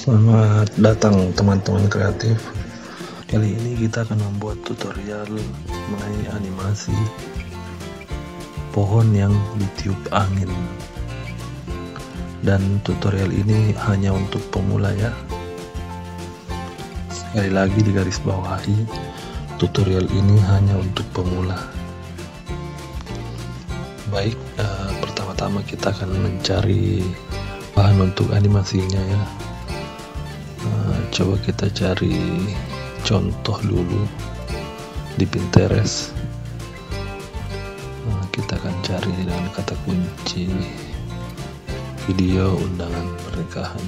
Selamat datang teman-teman kreatif. Kali ini kita akan membuat tutorial mengenai animasi pohon yang ditiup angin. Dan tutorial ini hanya untuk pemula ya. Sekali lagi digaris bawahi, tutorial ini hanya untuk pemula. Baik, pertama-tama kita akan mencari bahan untuk animasinya ya. Coba kita cari contoh dulu di Pinterest. Kita akan cari dengan kata kunci video undangan pernikahan.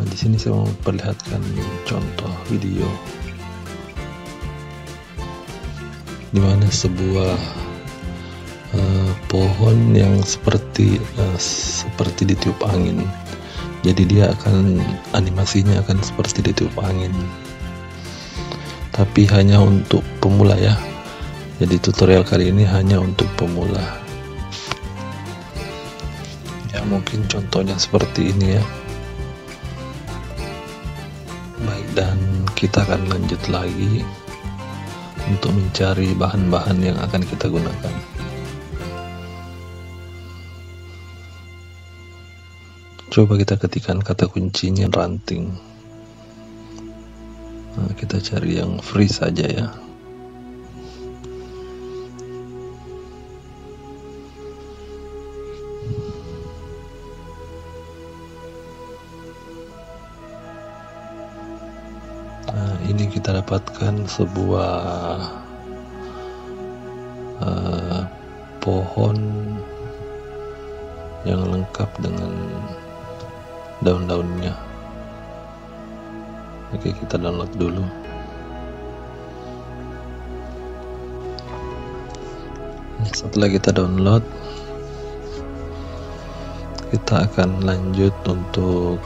Di sini saya mau memperlihatkan contoh video di mana sebuah pohon yang seperti ditiup angin. Jadi dia animasinya akan seperti ditiup angin, tapi hanya untuk pemula ya. Jadi tutorial kali ini hanya untuk pemula ya. Mungkin contohnya seperti ini ya. Baik, dan kita akan lanjut lagi untuk mencari bahan-bahan yang akan kita gunakan. Coba kita ketikkan kata kuncinya ranting. Kita cari yang free saja ya. Ini kita dapatkan sebuah pohon yang lengkap dengan daun-daunnya. Oke, kita download dulu. Setelah kita download, kita akan lanjut untuk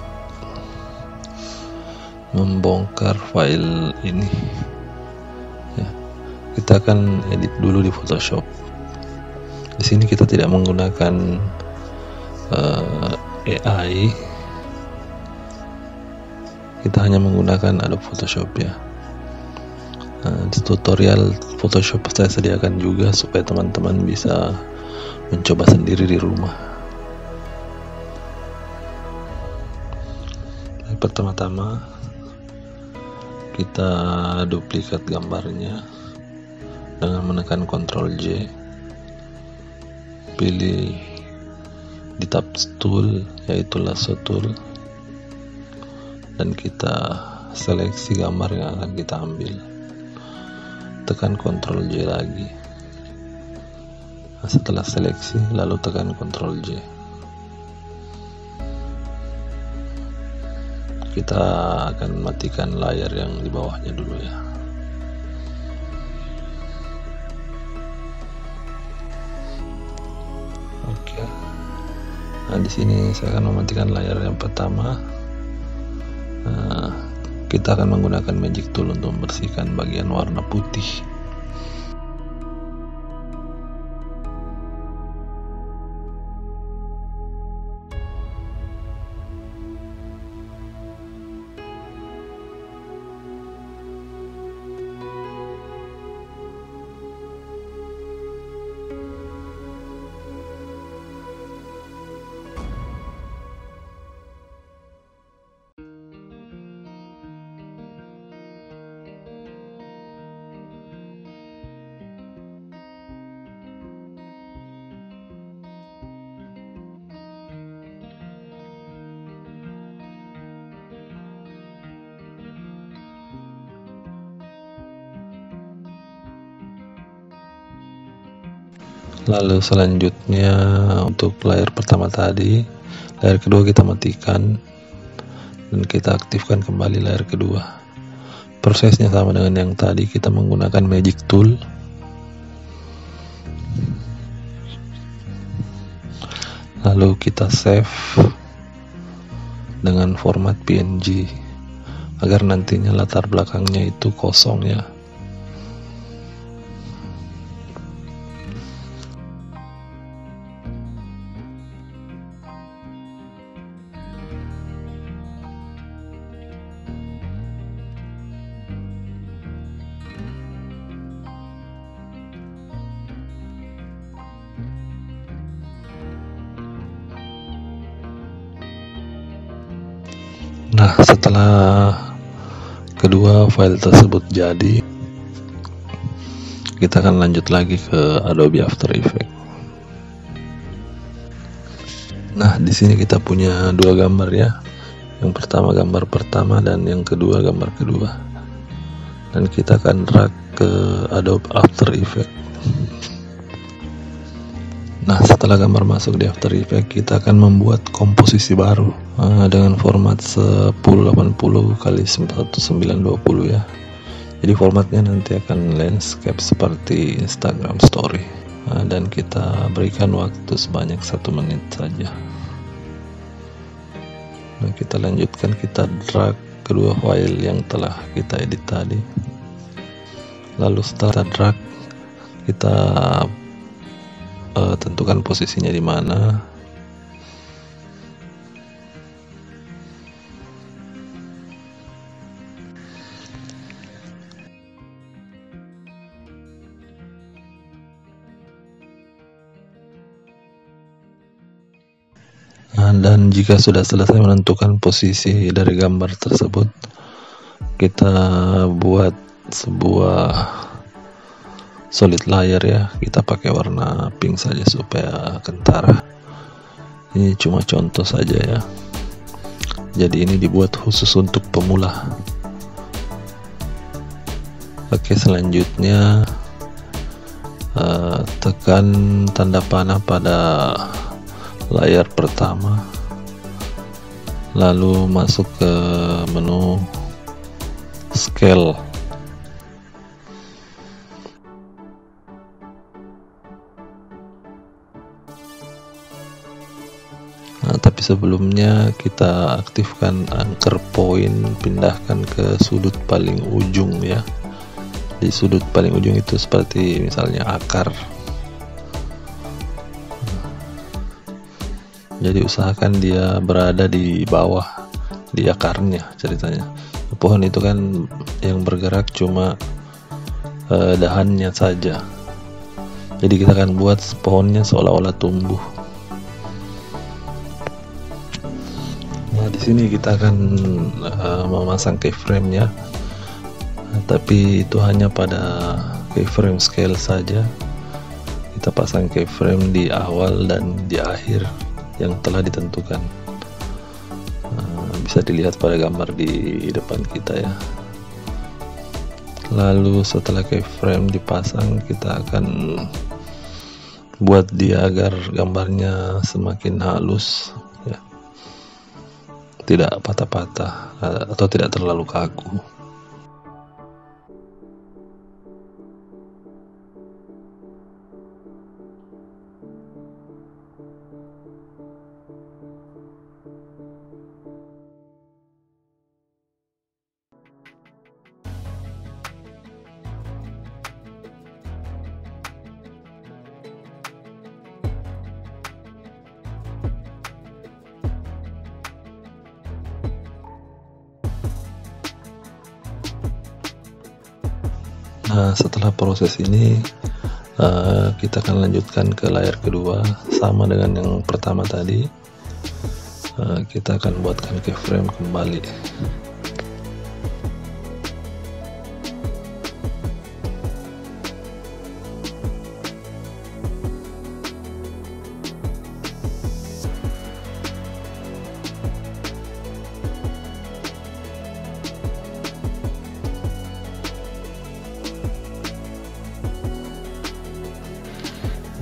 membongkar file ini ya. Kita akan edit dulu di Photoshop. Di sini kita tidak menggunakan AI, kita hanya menggunakan Adobe Photoshop ya. Di tutorial Photoshop saya sediakan juga supaya teman-teman bisa mencoba sendiri di rumah. Pertama-tama kita duplikat gambarnya dengan menekan Ctrl J, pilih di tab tool yaitu lasso tool, dan kita seleksi gambar yang akan kita ambil. Tekan Ctrl J lagi. Setelah seleksi lalu tekan Ctrl J. Kita akan matikan layar yang di bawahnya dulu ya. Oke. Nah, di sini saya akan mematikan layar yang pertama. Kita akan menggunakan magic tool untuk membersihkan bagian warna putih. Lalu selanjutnya untuk layar pertama tadi, layar kedua kita matikan dan kita aktifkan kembali layar kedua. Prosesnya sama dengan yang tadi, kita menggunakan magic tool. Lalu kita save dengan format PNG agar nantinya latar belakangnya itu kosong ya. Nah, setelah kedua file tersebut jadi, kita akan lanjut lagi ke Adobe After Effects. Nah, di sini kita punya dua gambar ya. Yang pertama gambar pertama dan yang kedua gambar kedua. Dan kita akan drag ke Adobe After Effects. Nah, setelah gambar masuk di After Effects, kita akan membuat komposisi baru dengan format 1080 x 1920 ya. Jadi formatnya nanti akan landscape seperti Instagram Story. Dan kita berikan waktu sebanyak 1 menit saja. Nah, kita lanjutkan, kita drag kedua file yang telah kita edit tadi. Lalu setelah drag, kita tentukan posisinya di mana. Dan jika sudah selesai menentukan posisi dari gambar tersebut, kita buat sebuah solid layer ya. Kita pakai warna pink saja supaya kentara. Ini cuma contoh saja ya. Jadi ini dibuat khusus untuk pemula. Oke, selanjutnya tekan tanda panah pada layar pertama, lalu masuk ke menu scale. Nah, tapi sebelumnya kita aktifkan anchor point, pindahkan ke sudut paling ujung ya. Di sudut paling ujung itu seperti misalnya akar. Jadi usahakan dia berada di bawah, di akarnya ceritanya. Pohon itu kan yang bergerak cuma dahannya saja. Jadi kita akan buat pohonnya seolah-olah tumbuh. Nah, di sini kita akan memasang keyframe ya. Tapi itu hanya pada keyframe scale saja. Kita pasang keyframe di awal dan di akhir yang telah ditentukan. Bisa dilihat pada gambar di depan kita ya. Lalu setelah keyframe dipasang, kita akan buat dia agar gambarnya semakin halus ya, tidak patah-patah atau tidak terlalu kaku. Nah, setelah proses ini kita akan lanjutkan ke layar kedua, sama dengan yang pertama tadi. Kita akan buatkan keyframe kembali.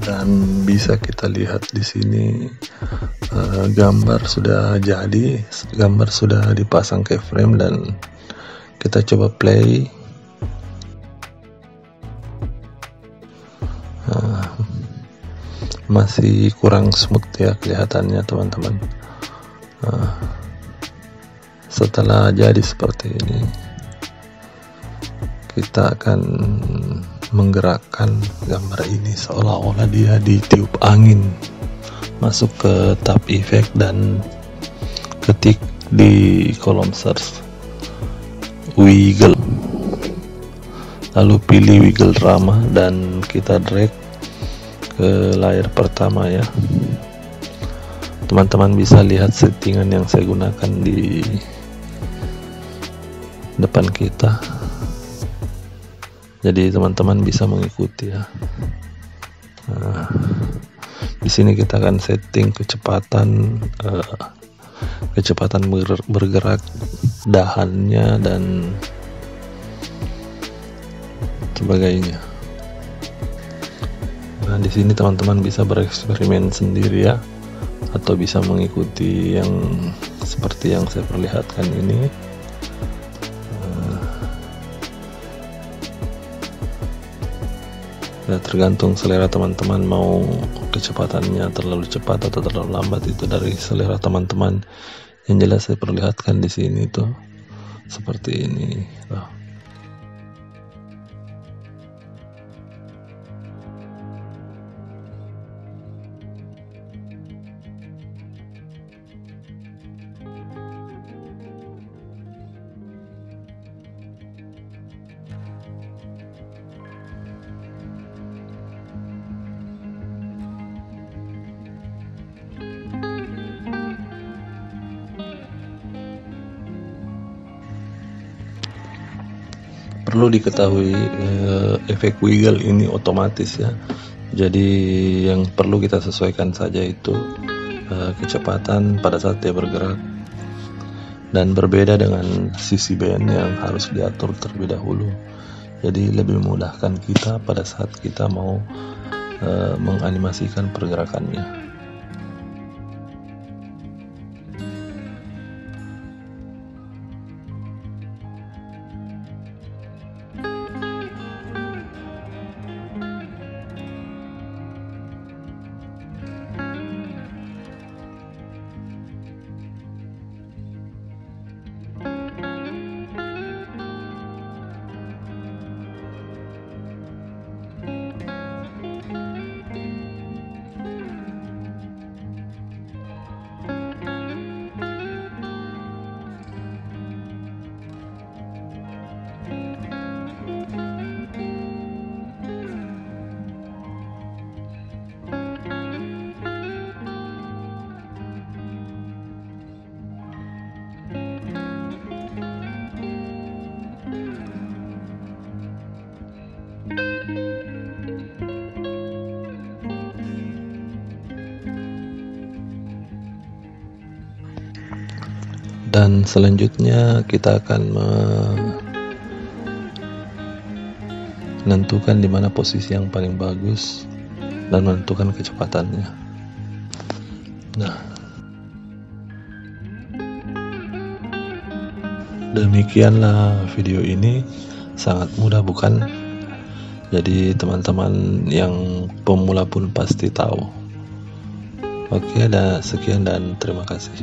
Dan bisa kita lihat di sini gambar sudah jadi, gambar sudah dipasang keyframe dan kita coba play. Masih kurang smooth ya kelihatannya teman-teman. Setelah jadi seperti ini, kita akan menggerakkan gambar ini seolah-olah dia ditiup angin. Masuk ke tab effect dan ketik di kolom search wiggle, lalu pilih wiggle drama dan kita drag ke layar pertama ya. Teman-teman bisa lihat settingan yang saya gunakan di depan kita. Jadi teman-teman bisa mengikuti ya. Nah, di sini kita akan setting kecepatan bergerak dahannya dan sebagainya. Nah, di sini teman-teman bisa bereksperimen sendiri ya, atau bisa mengikuti yang seperti yang saya perlihatkan ini. Ya, tergantung selera teman-teman, mau kecepatannya terlalu cepat atau terlalu lambat, itu dari selera teman-teman. Yang jelas saya perlihatkan di sini tuh seperti ini. Perlu diketahui efek wiggle ini otomatis ya, jadi yang perlu kita sesuaikan saja itu kecepatan pada saat dia bergerak, dan berbeda dengan sisi band yang harus diatur terlebih dahulu. Jadi lebih memudahkan kita pada saat kita mau menganimasikan pergerakannya. Dan selanjutnya kita akan menentukan di mana posisi yang paling bagus dan menentukan kecepatannya. Nah, demikianlah video ini, sangat mudah bukan? Jadi teman-teman yang pemula pun pasti tahu. Oke, sekian dan terima kasih.